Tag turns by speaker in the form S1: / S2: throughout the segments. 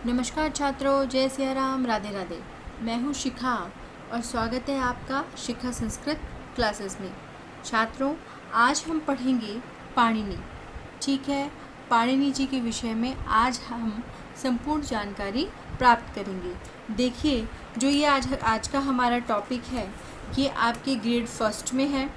S1: नमस्कार छात्रों, जय सिया राम, राधे राधे। मैं हूँ शिखा और स्वागत है आपका शिखा संस्कृत क्लासेस में। छात्रों, आज हम पढ़ेंगे पाणिनि। ठीक है, पाणिनि जी के विषय में आज हम संपूर्ण जानकारी प्राप्त करेंगे। देखिए, जो ये आज का हमारा टॉपिक है, ये आपके ग्रेड फर्स्ट में है।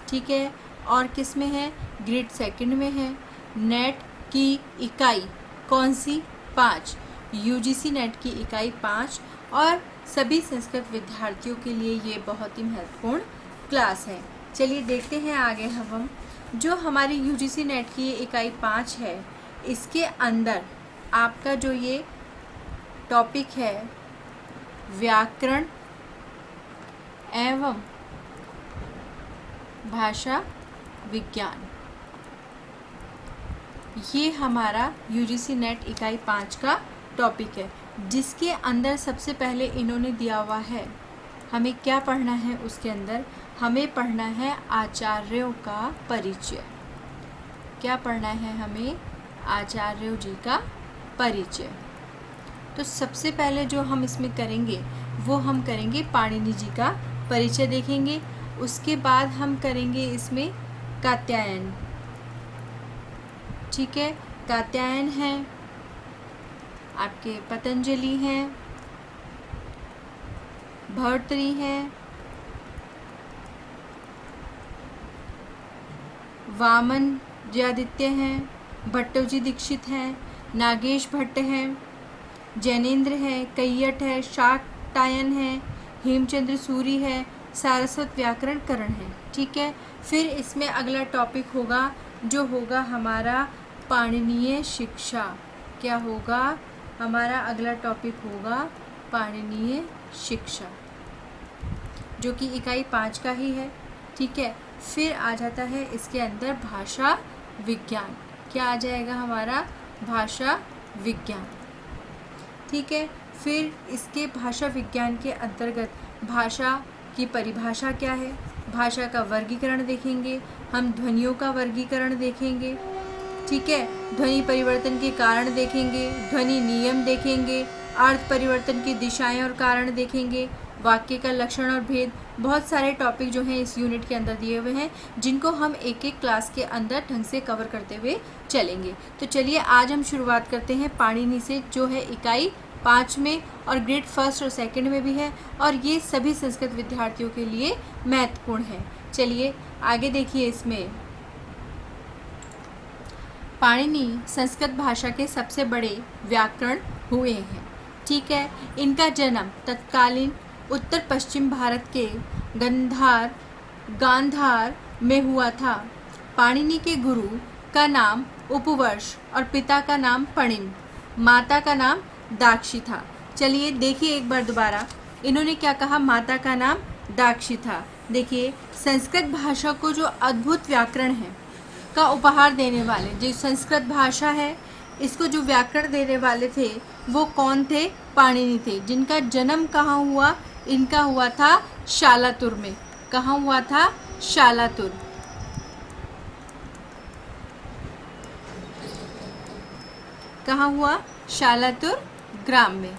S1: ठीक है, और किस में है? ग्रेड सेकंड में है। नेट की इकाई कौन सी? 5। यूजीसी नेट की इकाई 5 और सभी संस्कृत विद्यार्थियों के लिए ये बहुत ही महत्वपूर्ण क्लास है। चलिए देखते हैं आगे हम जो हमारी यूजीसी नेट की इकाई 5 है, इसके अंदर आपका जो ये टॉपिक है व्याकरण एवं भाषा विज्ञान, ये हमारा यूजीसी नेट इकाई 5 का टॉपिक है, जिसके अंदर सबसे पहले इन्होंने दिया हुआ है हमें क्या पढ़ना है। उसके अंदर हमें पढ़ना है आचार्यों का परिचय। क्या पढ़ना है हमें? आचार्यों जी का परिचय। तो सबसे पहले जो हम इसमें करेंगे वो हम करेंगे पाणिनि जी का परिचय देखेंगे। उसके बाद हम करेंगे इसमें कात्यायन। ठीक है, कात्यायन है, आपके पतंजलि हैं, भर्तृहरि हैं, वामनादित्य हैं, भट्टोजी दीक्षित हैं, नागेश भट्ट हैं, जैनेन्द्र है, कैयट है, शाक्टायन है, हेमचंद्र सूरी है, सारस्वत व्याकरण करण है। ठीक है, फिर इसमें अगला टॉपिक होगा जो होगा हमारा पाणिनीय शिक्षा। क्या होगा? हमारा अगला टॉपिक होगा पाणिनीय शिक्षा, जो कि इकाई 5 का ही है। ठीक है, फिर आ जाता है इसके अंदर भाषा विज्ञान। क्या आ जाएगा हमारा? भाषा विज्ञान। ठीक है, फिर इसके भाषा विज्ञान के अंतर्गत भाषा की परिभाषा क्या है, भाषा का वर्गीकरण देखेंगे, हम ध्वनियों का वर्गीकरण देखेंगे। ठीक है, ध्वनि परिवर्तन के कारण देखेंगे, ध्वनि नियम देखेंगे, अर्थ परिवर्तन की दिशाएं और कारण देखेंगे, वाक्य का लक्षण और भेद। बहुत सारे टॉपिक जो हैं इस यूनिट के अंदर दिए हुए हैं, जिनको हम एक एक क्लास के अंदर ढंग से कवर करते हुए चलेंगे। तो चलिए आज हम शुरुआत करते हैं पाणिनि से, जो है इकाई 5 में और ग्रेड फर्स्ट और सेकंड में भी है, और ये सभी संस्कृत विद्यार्थियों के लिए महत्वपूर्ण है। चलिए आगे देखिए। इसमें पाणिनि संस्कृत भाषा के सबसे बड़े व्याकरण हुए हैं। ठीक है, इनका जन्म तत्कालीन उत्तर पश्चिम भारत के गांधार में हुआ था। पाणिनि के गुरु का नाम उपवर्ष और पिता का नाम पणिन, माता का नाम दाक्षी था। चलिए देखिए एक बार दोबारा, इन्होंने क्या कहा? माता का नाम दाक्षी था। देखिए, संस्कृत भाषा को जो अद्भुत व्याकरण है का उपहार देने वाले, जो संस्कृत भाषा है इसको जो व्याकरण देने वाले थे वो कौन थे? पाणिनि थे, जिनका जन्म कहाँ हुआ? इनका हुआ था शालातुर में। कहाँ हुआ था? शालातुर। कहाँ हुआ? शालातुर ग्राम में।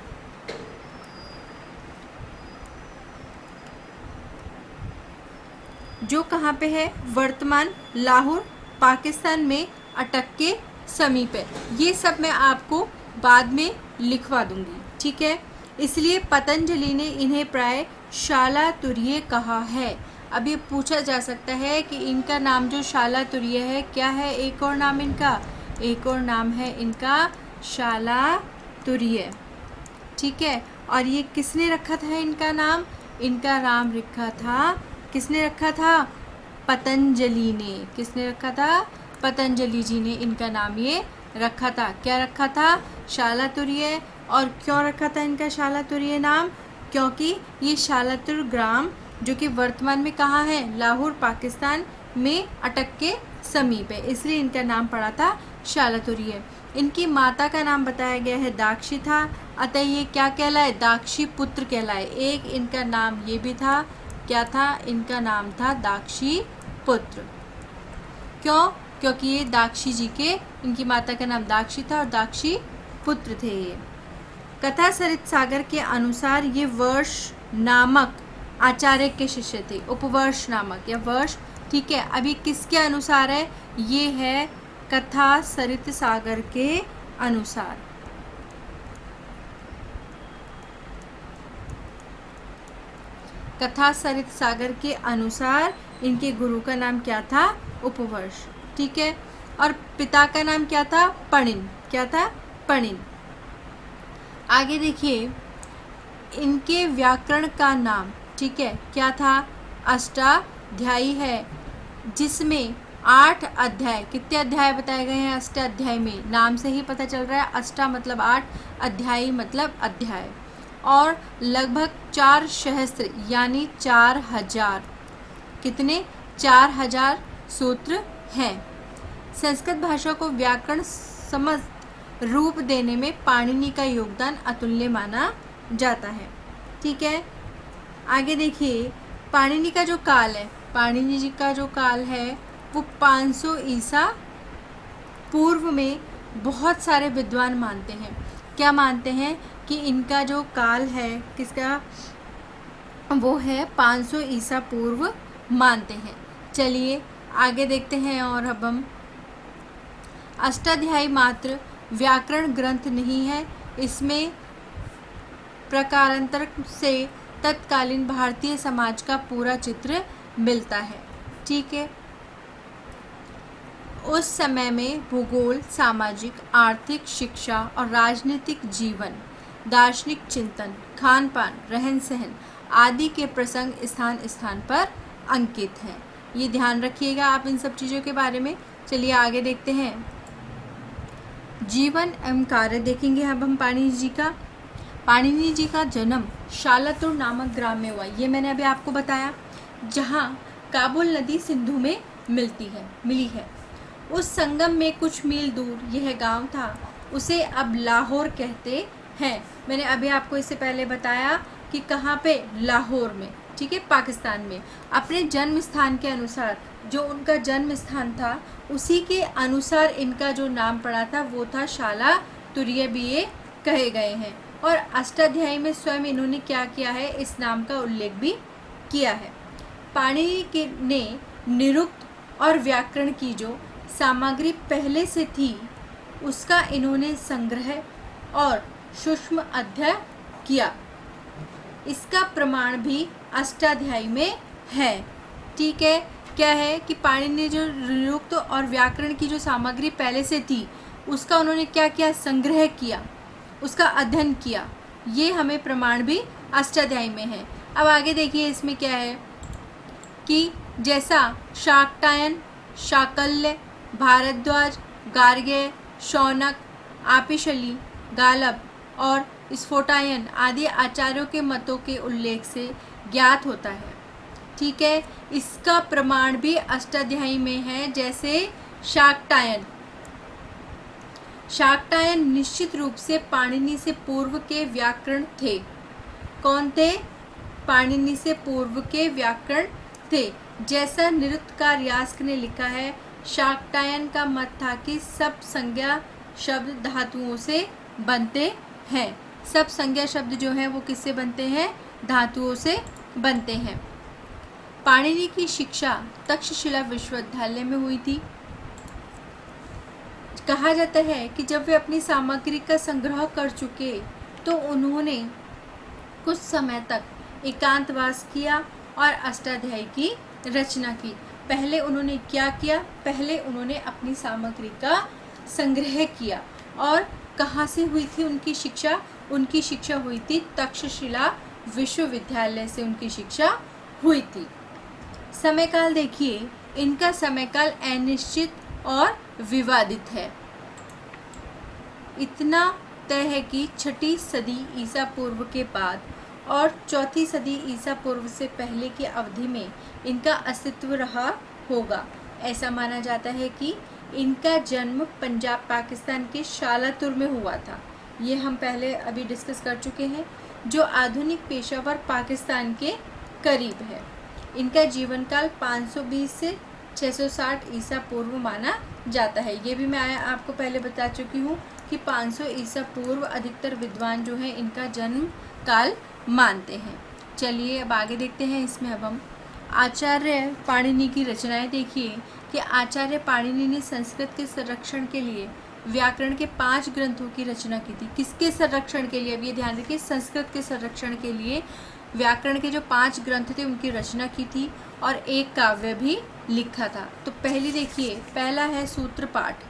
S1: जो कहाँ पे है? वर्तमान लाहौर पाकिस्तान में अटक के समीप है। ये सब मैं आपको बाद में लिखवा दूंगी। ठीक है, इसलिए पतंजलि ने इन्हें प्राय शालातुर्य कहा है। अब ये पूछा जा सकता है कि इनका नाम जो शालातुर्य है क्या है? एक और नाम इनका, एक और नाम है इनका शालातुर्य। ठीक है, और ये किसने रखा था इनका नाम? इनका नाम रखा था, किसने रखा था? पतंजलि ने। किसने रखा था? पतंजलि जी ने इनका नाम ये रखा था। क्या रखा था? शालातुर्य। और क्यों रखा था इनका शालातुर्य नाम? क्योंकि ये शालातुर ग्राम जो कि वर्तमान में कहाँ है? लाहौर पाकिस्तान में अटक के समीप है, इसलिए इनका नाम पड़ा था शालातुर्य। इनकी माता का नाम बताया गया है दाक्षी था, अतः ये क्या कहलाए? दाक्षी पुत्र कहलाए। एक इनका नाम ये भी था, क्या था? इनका नाम था दाक्षी पुत्र। क्यों? क्योंकि ये दाक्षी जी के, इनकी माता का नाम दाक्षी था और दाक्षी पुत्र थे ये। कथा सरित सागर के अनुसार ये वर्ष नामक आचार्य के शिष्य थे। उपवर्ष नामक या वर्ष, ठीक है। अभी किसके अनुसार है? ये है कथा सरित सागर के अनुसार। कथा सरित सागर के अनुसार इनके गुरु का नाम क्या था? उपवर्ष, ठीक है। और पिता का नाम क्या था? पणिन। क्या था? पणिन। आगे देखिए, इनके व्याकरण का नाम, ठीक है, क्या था? अष्टाध्यायी है, जिसमें 8 अध्याय, कितने अध्याय बताए गए हैं अष्टाध्यायी में? नाम से ही पता चल रहा है, अष्टा मतलब 8, अध्यायी मतलब अध्याय। और लगभग 4 सहस्त्र यानी 4000, कितने? 4000 सूत्र हैं। संस्कृत भाषा को व्याकरण समस्त रूप देने में पाणिनि का योगदान अतुल्य माना जाता है, ठीक है। आगे देखिए, पाणिनि का जो काल है, पाणिनि जी का जो काल है वो 500 ईसा पूर्व में बहुत सारे विद्वान मानते हैं। क्या मानते हैं? कि इनका जो काल है किसका, वो है 500 ईसा पूर्व मानते हैं। चलिए आगे देखते हैं। और अब हम, अष्टाध्यायी मात्र व्याकरण ग्रंथ नहीं है, इसमें प्रकारांतर से तत्कालीन भारतीय समाज का पूरा चित्र मिलता है, ठीक है। उस समय में भूगोल, सामाजिक, आर्थिक, शिक्षा और राजनीतिक जीवन, दार्शनिक चिंतन, खान पान, रहन सहन आदि के प्रसंग स्थान स्थान पर अंकित हैं। ये ध्यान रखिएगा आप इन सब चीज़ों के बारे में। चलिए आगे देखते हैं। जीवन एवं कार्य देखेंगे अब हम पाणिनि जी का। पाणिनि जी का जन्म शालातुर नामक ग्राम में हुआ। ये मैंने अभी आपको बताया, जहाँ काबुल नदी सिंधु में मिली है। उस संगम में कुछ मील दूर यह गांव था, उसे अब लाहौर कहते हैं। मैंने अभी आपको इससे पहले बताया कि कहाँ पे? लाहौर में, ठीक है, पाकिस्तान में। अपने जन्म स्थान के अनुसार, जो उनका जन्म स्थान था उसी के अनुसार इनका जो नाम पड़ा था वो था शाला तुर्य भी ये कहे गए हैं। और अष्टाध्यायी में स्वयं इन्होंने क्या किया है? इस नाम का उल्लेख भी किया है। पाणिनि ने निरुक्त और व्याकरण की जो सामग्री पहले से थी उसका इन्होंने संग्रह और सूक्ष्म अध्ययन किया। इसका प्रमाण भी अष्टाध्यायी में है, ठीक है। क्या है कि पाणिनि ने जो निरुक्त और व्याकरण की जो सामग्री पहले से थी उसका उन्होंने क्या किया? संग्रह किया, उसका अध्ययन किया। ये हमें प्रमाण भी अष्टाध्यायी में है। अब आगे देखिए, इसमें क्या है कि जैसा शाक्टायन, शाकल्य, भारद्वाज, गार्ग्य, शौनक, आपिशली, गालब और स्फोटायन आदि आचार्यों के मतों के उल्लेख से ज्ञात होता है, ठीक है। इसका प्रमाण भी अष्टाध्यायी में है। जैसे शाक्टायन निश्चित रूप से पाणिनि से पूर्व के व्याकरण थे। कौन थे? पाणिनि से पूर्व के व्याकरण थे। जैसा निरुक्तकार यास्क ने लिखा है, शाक्टायन का मत था कि सब संज्ञा शब्द धातुओं से बनते हैं। सब संज्ञा शब्द जो हैं वो किससे बनते हैं? धातुओं से बनते हैं। पाणिनि की शिक्षा तक्षशिला विश्वविद्यालय में हुई थी। कहा जाता है कि जब वे अपनी सामग्री का संग्रह कर चुके तो उन्होंने कुछ समय तक एकांतवास किया और अष्टाध्यायी की रचना की। पहले उन्होंने क्या किया? पहले उन्होंने अपनी सामग्री का संग्रह किया। और कहाँ से हुई थी उनकी शिक्षा? उनकी शिक्षा हुई थी तक्षशिला विश्वविद्यालय से उनकी शिक्षा हुई थी। समयकाल देखिए, इनका समयकाल अनिश्चित और विवादित है। इतना तय है कि 6ठी सदी ईसा पूर्व के बाद और 4थी सदी ईसा पूर्व से पहले की अवधि में इनका अस्तित्व रहा होगा। ऐसा माना जाता है कि इनका जन्म पंजाब पाकिस्तान के शालातुर में हुआ था। ये हम पहले अभी डिस्कस कर चुके हैं, जो आधुनिक पेशावर पाकिस्तान के करीब है। इनका जीवन काल 520 से 660 ईसा पूर्व माना जाता है। ये भी मैं आपको पहले बता चुकी हूँ। कि 500 ईसा पूर्व अधिकतर विद्वान जो है इनका जन्म काल मानते हैं। चलिए अब आगे देखते हैं। इसमें अब हम आचार्य पाणिनि की रचनाएं देखिए कि आचार्य पाणिनि ने संस्कृत के संरक्षण के लिए व्याकरण के 5 ग्रंथों की रचना की थी। किसके संरक्षण के लिए? अब ये ध्यान रखिए, संस्कृत के संरक्षण के लिए व्याकरण के जो 5 ग्रंथ थे उनकी रचना की थी और एक काव्य भी लिखा था। तो पहली देखिए, पहला है सूत्र पाठ।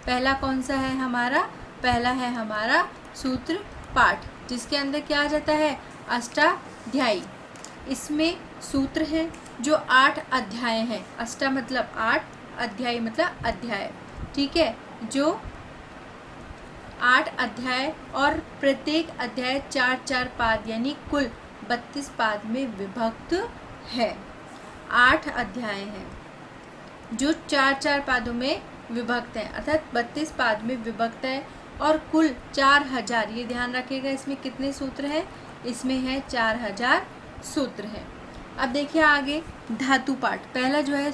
S1: पहला कौन सा है हमारा? पहला है हमारा सूत्र पाठ, जिसके अंदर क्या आ जाता है? अष्टाध्यायी। इसमें सूत्र है जो 8 अध्याय हैं। अष्टा मतलब 8, अध्याय मतलब अध्याय, ठीक है, जो 8 अध्याय और प्रत्येक अध्याय 4-4 पाद यानी कुल 32 पाद में विभक्त है। 8 अध्याय हैं जो 4-4 पादों में विभक्त हैं, अर्थात 32 पाद में विभक्त है और कुल 4000, ये ध्यान रखिएगा, इसमें कितने सूत्र हैं? इसमें है 4000 सूत्र हैं। अब देखिए आगे धातु पाठ। पहला जो है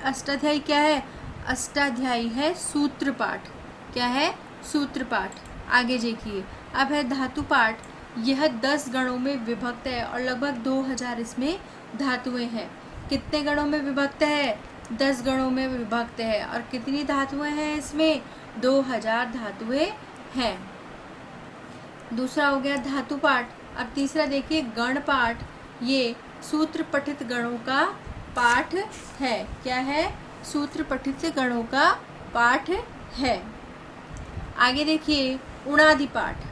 S1: अष्टाध्यायी क्या है? अष्टाध्यायी है सूत्र पाठ। क्या है? सूत्र पाठ। आगे देखिए, अब है धातु पाठ। यह 10 गणों में विभक्त है और लगभग 2000 इसमें धातुएं हैं। कितने गणों में विभक्त है? 10 गणों में विभक्त है। और कितनी धातुएं हैं इसमें? 2000 धातुएं हैं। दूसरा हो गया धातु पाठ। अब तीसरा देखिए गण पाठ। ये सूत्र पठित गणों का पाठ है। क्या है? सूत्र पठित गणों का पाठ है। आगे देखिए उणादि पाठ।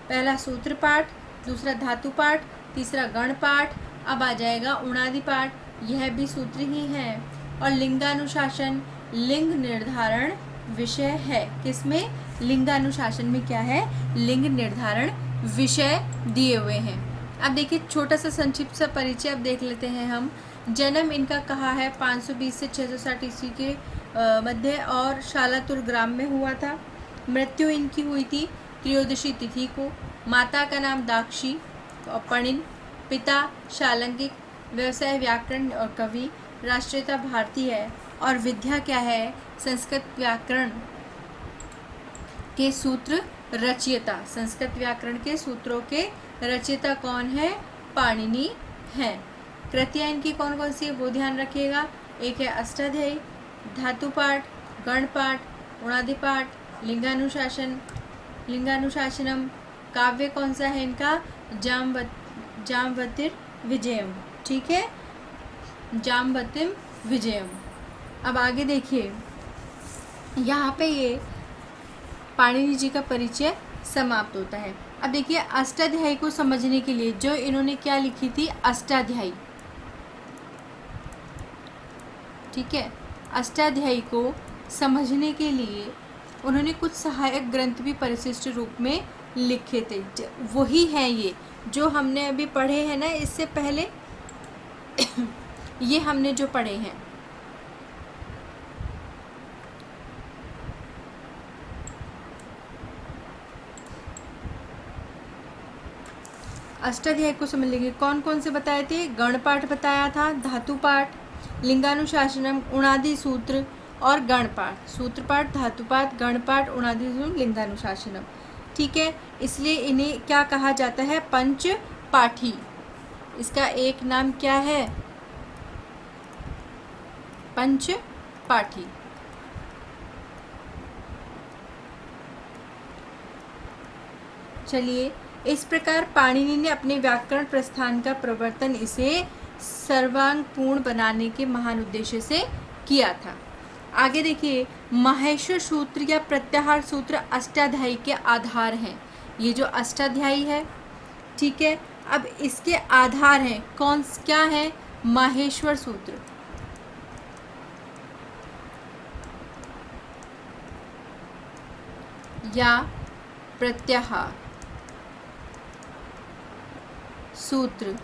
S1: पहला सूत्र पाठ, दूसरा धातु पाठ, तीसरा गण पाठ, अब आ जाएगा उणादि पाठ। यह भी सूत्र ही है। और लिंगानुशासन, लिंग निर्धारण विषय है। किसमें? लिंगानुशासन में क्या है? लिंग निर्धारण विषय दिए हुए हैं। अब देखिए छोटा सा संक्षिप्त सा परिचय अब देख लेते हैं हम। जन्म इनका कहा है 520 से 660 ईस्वी के मध्य और शालातुर ग्राम में हुआ था। मृत्यु इनकी हुई थी त्रयोदशी तिथि को। माता का नाम दाक्षी और पणिन, पिता शालंगिक, व्यवसाय व्याकरण और कवि, राष्ट्रीयता भारतीय है और विद्या क्या है? संस्कृत व्याकरण के सूत्र रचयिता। संस्कृत व्याकरण के सूत्रों के रचयिता कौन है? पाणिनि है। कृतियाँ इनकी कौन कौन सी है वो ध्यान रखिएगा। एक है अष्टाध्यायी, धातु पाठ, गण पाठ, उणादि पाठ, लिंगानुशासनम। काव्य कौन सा है इनका? जाम्बवतीर विजयम। ठीक है, जाम्बवतीम विजयम। अब आगे देखिए, यहाँ पे ये पाणिनि जी का परिचय समाप्त होता है। अब देखिए अष्टाध्यायी को समझने के लिए जो इन्होंने क्या लिखी थी? अष्टाध्यायी। ठीक है, अष्टाध्यायी को समझने के लिए उन्होंने कुछ सहायक ग्रंथ भी परिशिष्ट रूप में लिखे थे। वही हैं ये जो हमने अभी पढ़े हैं ना इससे पहले ये हमने जो पढ़े हैं। अष्टाध्यायी को समझ लेंगे। कौन कौन से बताए थे? गण पाठ बताया था, धातु पाठ, लिंगानुशासनम, उणादि सूत्र और गण पाठ। सूत्र पाठ, धातु पाठ, गण पाठ, उणादि सूत्र, लिंगानुशासनम। ठीक है, इसलिए इन्हें क्या कहा जाता है? पंच पाठी। इसका एक नाम क्या है? पंच पाठी। चलिए, इस प्रकार पाणिनि ने अपने व्याकरण प्रस्थान का प्रवर्तन इसे सर्वांगपूर्ण बनाने के महान उद्देश्य से किया था। आगे देखिए, माहेश्वर सूत्र या प्रत्याहार सूत्र अष्टाध्यायी के आधार हैं। ये जो अष्टाध्यायी है, ठीक है, अब इसके आधार हैं कौन क्या है? माहेश्वर सूत्र या प्रत्याहार सूत्र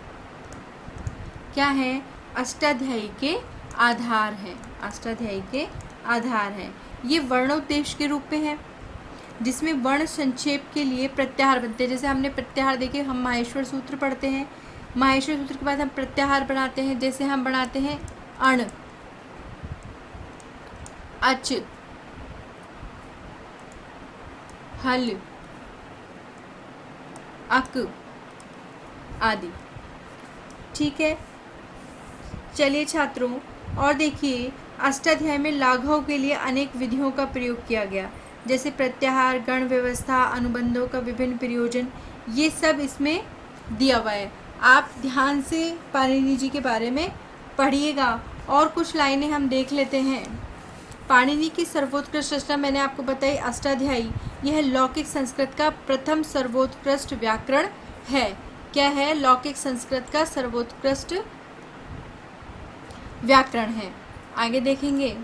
S1: क्या है? अष्टाध्यायी के आधार हैं। अष्टाध्यायी के आधार हैं। ये वर्णोपदेश के रूप में है जिसमें वर्ण संक्षेप के लिए प्रत्याहार बनते हैं। जैसे हमने प्रत्याहार देखे, हम माहेश्वर सूत्र पढ़ते हैं, माहेश्वर सूत्र के बाद हम प्रत्याहार बनाते हैं। जैसे हम बनाते हैं अण, अच, हल, अक आदि। ठीक है, चलिए छात्रों, और देखिए अष्टाध्यायी में लाघव के लिए अनेक विधियों का प्रयोग किया गया, जैसे प्रत्याहार, गण व्यवस्था, अनुबंधों का विभिन्न प्रयोजन, ये सब इसमें दिया हुआ है। आप ध्यान से पाणिनि जी के बारे में पढ़िएगा। और कुछ लाइनें हम देख लेते हैं। पाणिनि की सर्वोत्कृष्ट रचना मैंने आपको बताई अष्टाध्यायी। यह लौकिक संस्कृत का प्रथम सर्वोत्कृष्ट व्याकरण है। क्या है? लौकिक संस्कृत का सर्वोत्कृष्ट व्याकरण है। आगे देखेंगे।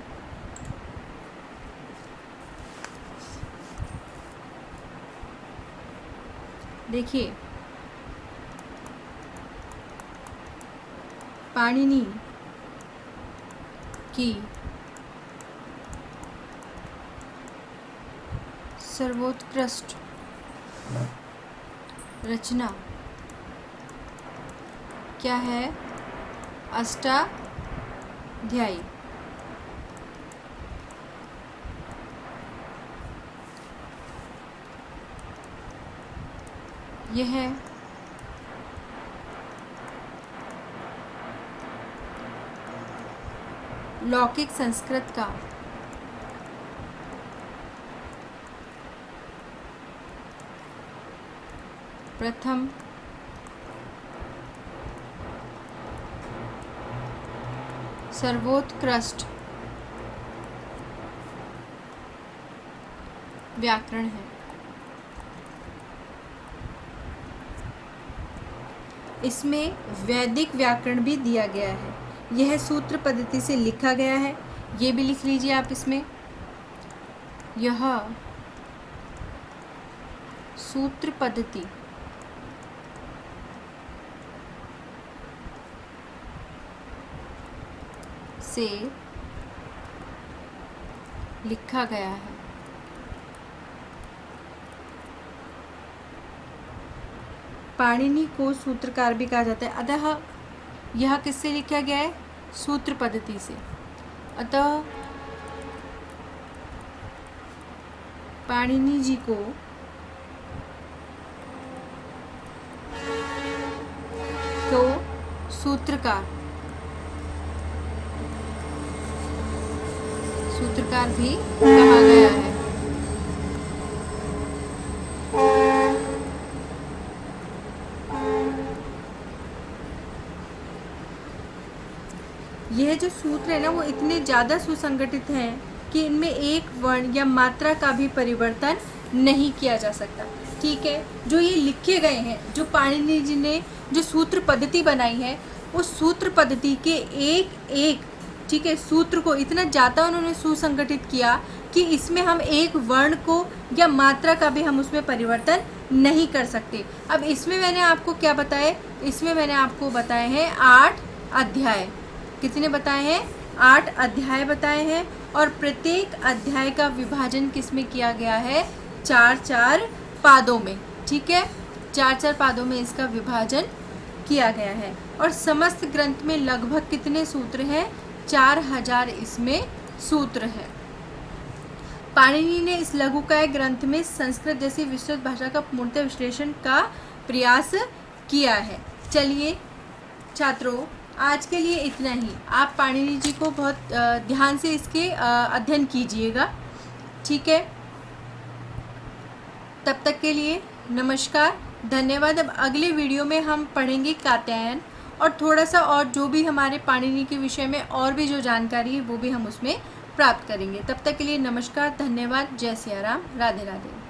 S1: देखिए, पाणिनि की सर्वोत्कृष्ट रचना क्या है? अष्टाध्यायी। यह लौकिक संस्कृत का प्रथम सर्वोत्कृष्ट व्याकरण है। इसमें वैदिक व्याकरण भी दिया गया है। यह सूत्र पद्धति से लिखा गया है। ये भी लिख लीजिए आप इसमें। यह सूत्र पद्धति से लिखा गया है। पाणिनि को सूत्रकार भी कहा जाता है। अतः यह किससे लिखा गया है? सूत्र पद्धति से। अतः पाणिनि जी को सूत्रकार भी कहा गया है। यह जो सूत्र है ना, वो इतने ज़्यादा सुसंगठित हैं कि इनमें एक वर्ण या मात्रा का भी परिवर्तन नहीं किया जा सकता। ठीक है, जो ये लिखे गए हैं, जो पाणिनि जी ने जो सूत्र पद्धति बनाई है, उस सूत्र पद्धति के एक एक ठीक है सूत्र को इतना ज़्यादा उन्होंने सुसंगठित किया कि इसमें हम एक वर्ण को या मात्रा का भी हम उसमें परिवर्तन नहीं कर सकते। अब इसमें मैंने आपको क्या बताया? इसमें मैंने आपको बताए हैं 8 अध्याय। कितने बताए हैं? 8 अध्याय बताए हैं। और प्रत्येक अध्याय का विभाजन किस में किया गया है? 4-4 पादों में। ठीक है, 4-4 पादों में इसका विभाजन किया गया है। और समस्त ग्रंथ में लगभग कितने सूत्र हैं? 4000 इसमें सूत्र है। पाणिनि ने इस लघुकाय ग्रंथ में संस्कृत जैसी विस्तृत भाषा का पूर्णतः विश्लेषण का प्रयास किया है। चलिए छात्रों, आज के लिए इतना ही। आप पाणिनि जी को बहुत ध्यान से इसके अध्ययन कीजिएगा। ठीक है, तब तक के लिए नमस्कार, धन्यवाद। अब अगले वीडियो में हम पढ़ेंगे कात्यायन और थोड़ा सा और जो भी हमारे पाणिनि के विषय में और भी जो जानकारी है वो भी हम उसमें प्राप्त करेंगे। तब तक के लिए नमस्कार, धन्यवाद, जय सिया राम, राधे राधे।